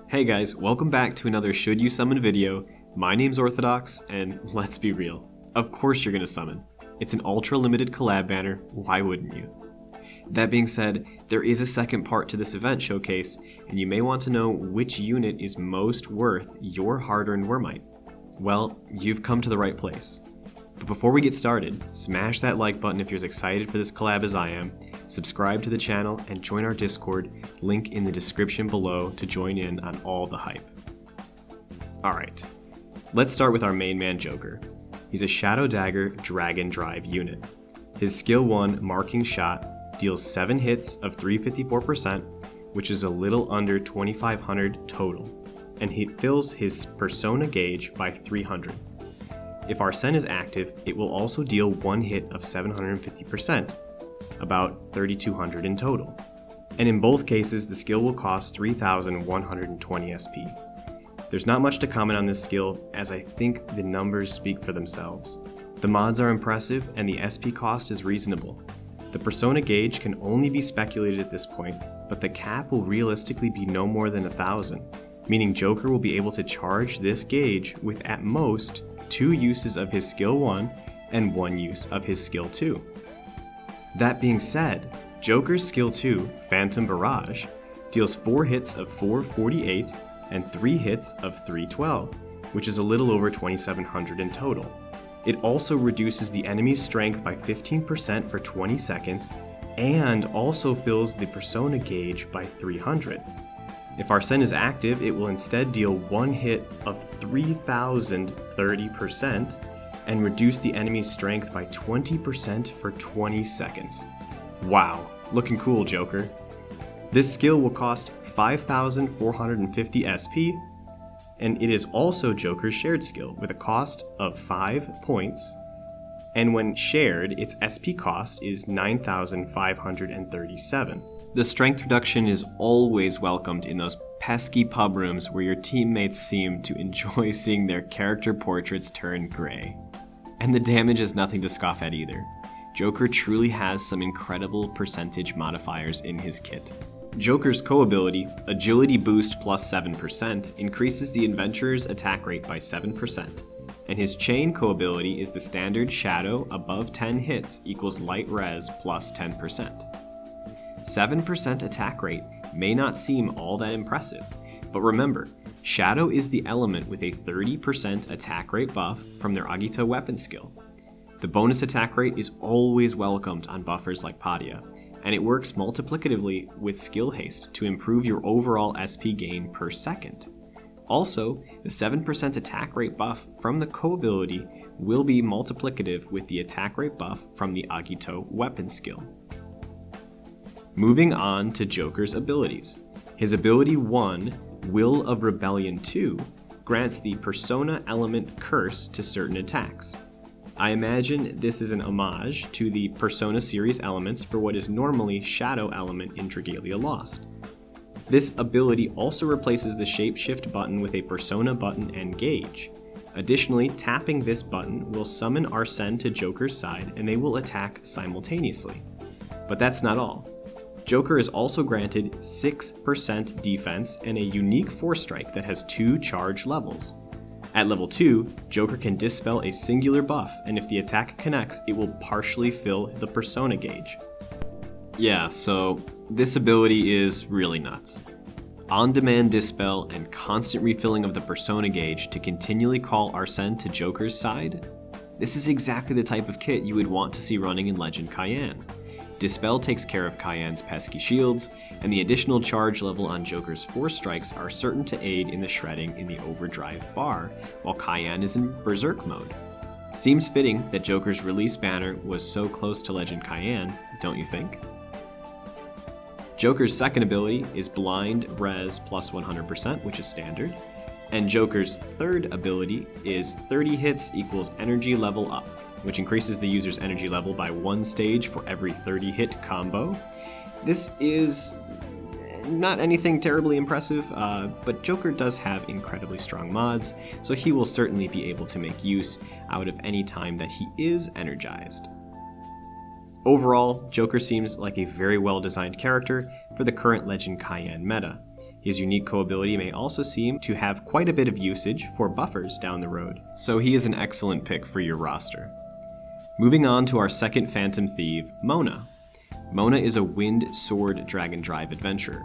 Hey guys, welcome back to another Should You Summon video. My name's Orthodox, and let's be real. Of course you're gonna summon. It's an ultra limited collab banner, why wouldn't you? That being said, there is a second part to this event showcase, and you may want to know which unit is most worth your hard-earned Wormite. Well, you've come to the right place. But before we get started, smash that like button if you're as excited for this collab as I am, subscribe to the channel, and join our Discord, link in the description below to join in on all the hype. Alright, let's start with our main man Joker. He's a Shadow Dagger Dragon Drive unit. His skill 1 Marking Shot deals 7 hits of 354%, which is a little under 2500 total, and he fills his persona gauge by 300. If Arsen is active, it will also deal 1 hit of 750%, about 3200 in total. And in both cases, the skill will cost 3120 SP. There's not much to comment on this skill, as I think the numbers speak for themselves. The mods are impressive, and the SP cost is reasonable. The persona gauge can only be speculated at this point, but the cap will realistically be no more than 1000, meaning Joker will be able to charge this gauge with at most 2 uses of his skill 1 and 1 use of his skill 2. That being said, Joker's skill 2, Phantom Barrage, deals 4 hits of 448 and 3 hits of 312, which is a little over 2700 in total. It also reduces the enemy's strength by 15% for 20 seconds and also fills the persona gauge by 300. If Arsen is active, it will instead deal 1 hit of 3030% and reduce the enemy's strength by 20% for 20 seconds. Wow, looking cool, Joker. This skill will cost 5450 SP, and it is also Joker's shared skill with a cost of 5 points, and when shared, its SP cost is 9537. The strength reduction is always welcomed in those pesky pub rooms where your teammates seem to enjoy seeing their character portraits turn gray. And the damage is nothing to scoff at either. Joker truly has some incredible percentage modifiers in his kit. Joker's co-ability, Agility Boost plus 7%, increases the adventurer's attack rate by 7%, and his chain co-ability is the standard Shadow above 10 hits equals Light Res plus 10%. 7% attack rate may not seem all that impressive, but remember, Shadow is the element with a 30% attack rate buff from their Agito weapon skill. The bonus attack rate is always welcomed on buffers like Padilla, and it works multiplicatively with skill haste to improve your overall SP gain per second. Also, the 7% attack rate buff from the co-ability will be multiplicative with the attack rate buff from the Agito weapon skill. Moving on to Joker's abilities. His ability 1, Will of Rebellion 2, grants the Persona Element Curse to certain attacks. I imagine this is an homage to the Persona series elements for what is normally Shadow element in Dragalia Lost. This ability also replaces the Shapeshift button with a Persona button and gauge. Additionally, tapping this button will summon Arsen to Joker's side and they will attack simultaneously. But that's not all. Joker is also granted 6% defense and a unique Force Strike that has 2 charge levels. At level 2, Joker can dispel a singular buff, and if the attack connects, it will partially fill the persona gauge. Yeah, so this ability is really nuts. On-demand dispel and constant refilling of the persona gauge to continually call Arsen to Joker's side? This is exactly the type of kit you would want to see running in Legend Cayenne. Dispel takes care of Cayenne's pesky shields, and the additional charge level on Joker's Force Strikes are certain to aid in the shredding in the overdrive bar, while Cayenne is in Berserk mode. Seems fitting that Joker's release banner was so close to Legend Cayenne, don't you think? Joker's second ability is Blind Res plus 100%, which is standard, and Joker's third ability is 30 hits equals energy level up, which increases the user's energy level by 1 stage for every 30 hit combo. This is not anything terribly impressive, but Joker does have incredibly strong mods, so he will certainly be able to make use out of any time that he is energized. Overall, Joker seems like a very well designed character for the current Legend Cayenne meta. His unique co-ability may also seem to have quite a bit of usage for buffers down the road, so he is an excellent pick for your roster. Moving on to our second Phantom Thief, Mona. Mona is a Wind Sword Dragon Drive adventurer.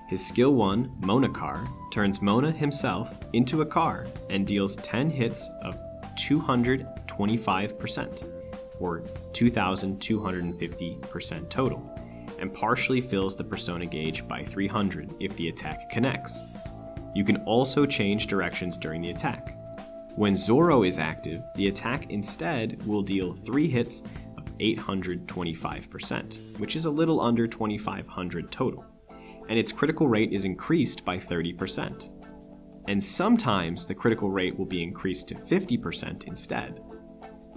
His skill 1, Mona Car, turns Mona himself into a car and deals 10 hits of 225%, or 2,250% total, and partially fills the persona gauge by 300 if the attack connects. You can also change directions during the attack. When Zoro is active, the attack instead will deal 3 hits of 825%, which is a little under 2,500 total, and its critical rate is increased by 30%. And sometimes the critical rate will be increased to 50% instead.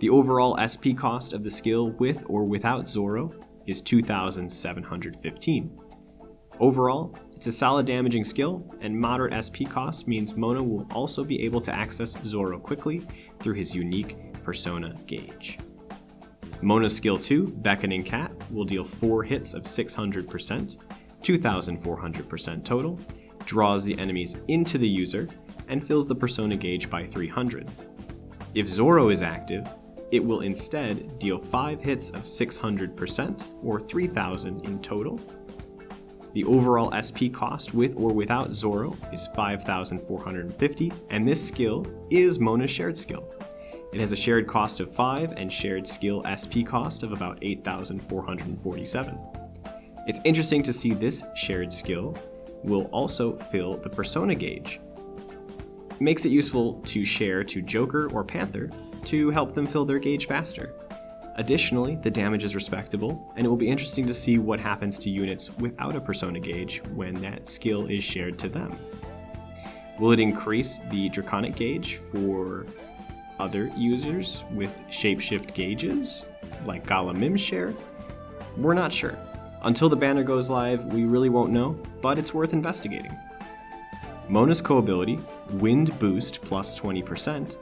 The overall SP cost of the skill with or without Zoro is 2,715. Overall, it's a solid damaging skill, and moderate SP cost means Mona will also be able to access Zoro quickly through his unique persona gauge. Mona's skill 2, Beckoning Cat, will deal 4 hits of 600%, 2,400% total, draws the enemies into the user, and fills the persona gauge by 300. If Zoro is active, it will instead deal 5 hits of 600%, or 3,000 in total. The overall SP cost with or without Zoro is 5,450, and this skill is Mona's shared skill. It has a shared cost of 5 and shared skill SP cost of about 8,447. It's interesting to see this shared skill will also fill the persona gauge. It makes it useful to share to Joker or Panther to help them fill their gauge faster. Additionally, the damage is respectable, and it will be interesting to see what happens to units without a persona gauge when that skill is shared to them. Will it increase the draconic gauge for other users with shapeshift gauges, like Gala Mim's share? We're not sure. Until the banner goes live, we really won't know, but it's worth investigating. Mona's co-ability, Wind Boost plus 20%,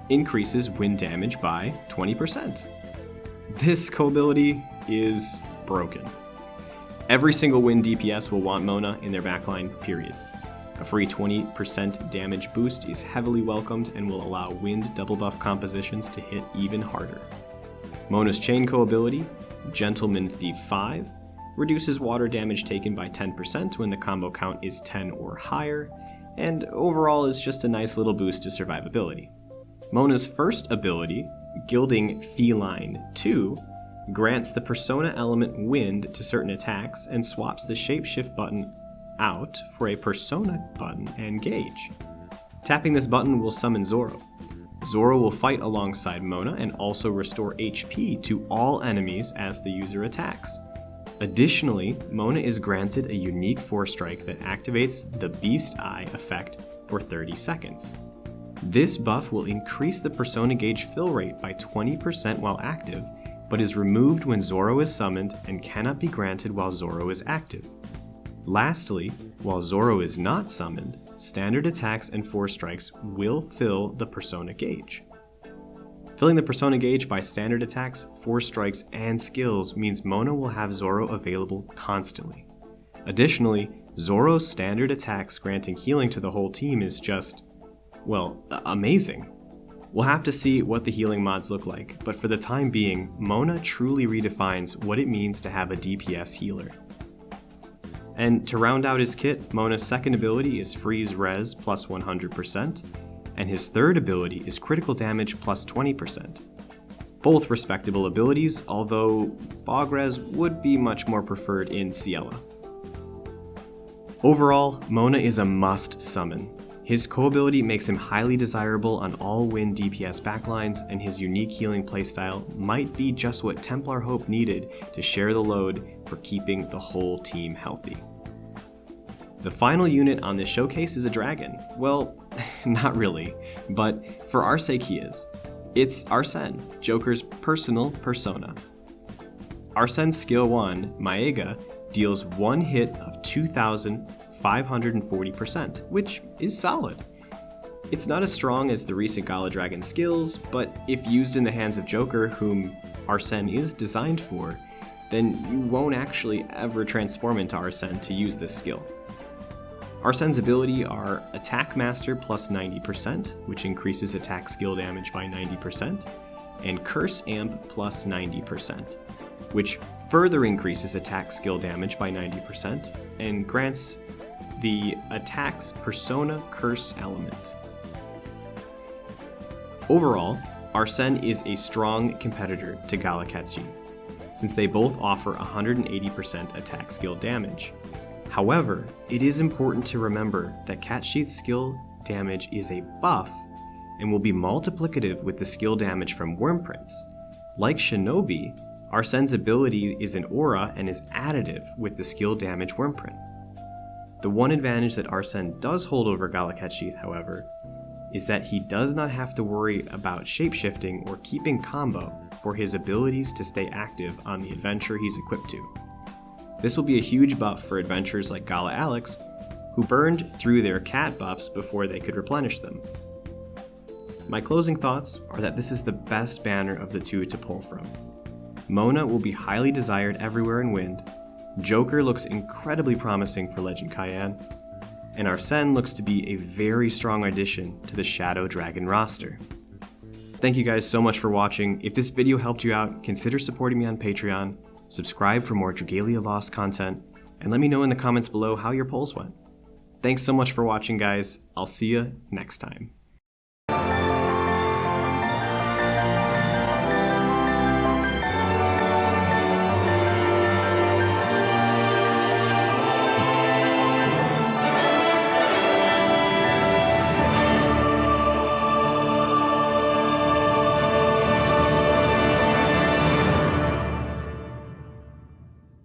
increases wind damage by 20%. This co-ability is broken. Every single wind DPS will want Mona in their backline, period. A free 20% damage boost is heavily welcomed and will allow wind double buff compositions to hit even harder. Mona's chain co-ability, Gentleman Thief 5, reduces water damage taken by 10% when the combo count is 10 or higher, and overall is just a nice little boost to survivability. Mona's first ability, Gilding Feline 2, grants the persona element Wind to certain attacks and swaps the shapeshift button out for a persona button and gauge. Tapping this button will summon Zoro. Zoro will fight alongside Mona and also restore HP to all enemies as the user attacks. Additionally, Mona is granted a unique 4-strike that activates the Beast Eye effect for 30 seconds. This buff will increase the persona gauge fill rate by 20% while active, but is removed when Zoro is summoned and cannot be granted while Zoro is active. Lastly, while Zoro is not summoned, standard attacks and 4-strikes will fill the persona gauge. Filling the persona gauge by standard attacks, 4-strikes, and skills means Mona will have Zoro available constantly. Additionally, Zoro's standard attacks granting healing to the whole team is just, well, amazing. We'll have to see what the healing mods look like, but for the time being, Mona truly redefines what it means to have a DPS healer. And to round out his kit, Mona's second ability is Freeze Res plus 100%, and his third ability is Critical Damage plus 20%. Both respectable abilities, although Bog Res would be much more preferred in Ciela. Overall, Mona is a must summon. His co-ability makes him highly desirable on all Wind DPS backlines, and his unique healing playstyle might be just what Templar Hope needed to share the load for keeping the whole team healthy. The final unit on this showcase is a dragon. Well, not really, but for our sake he is. It's Arsen, Joker's personal persona. Arsen's skill 1, Maega, deals 1 hit of 2,540%, which is solid. It's not as strong as the recent Gala Dragon skills, but if used in the hands of Joker, whom Arsen is designed for, then you won't actually ever transform into Arsen to use this skill. Arsen's ability are Attack Master plus 90%, which increases attack skill damage by 90%, and Curse Amp plus 90%, which further increases attack skill damage by 90% and grants the attack's Persona Curse element. Overall, Arsen is a strong competitor to Galakatsu, since they both offer 180% attack skill damage. However, it is important to remember that Cat Sheath's skill damage is a buff and will be multiplicative with the skill damage from Wormprints. Like Shinobi, Arsen's ability is an aura and is additive with the skill damage Wormprint. The one advantage that Arsen does hold over Galakat Sheath, however, is that he does not have to worry about shapeshifting or keeping combo for his abilities to stay active on the adventure he's equipped to. This will be a huge buff for adventurers like Gala Alex, who burned through their cat buffs before they could replenish them. My closing thoughts are that this is the best banner of the two to pull from. Mona will be highly desired everywhere in Wind, Joker looks incredibly promising for Legend Cayenne, and Arsen looks to be a very strong addition to the Shadow Dragon roster. Thank you guys so much for watching. If this video helped you out, consider supporting me on Patreon, subscribe for more Dragalia Lost content, and let me know in the comments below how your polls went. Thanks so much for watching, guys. I'll see you next time.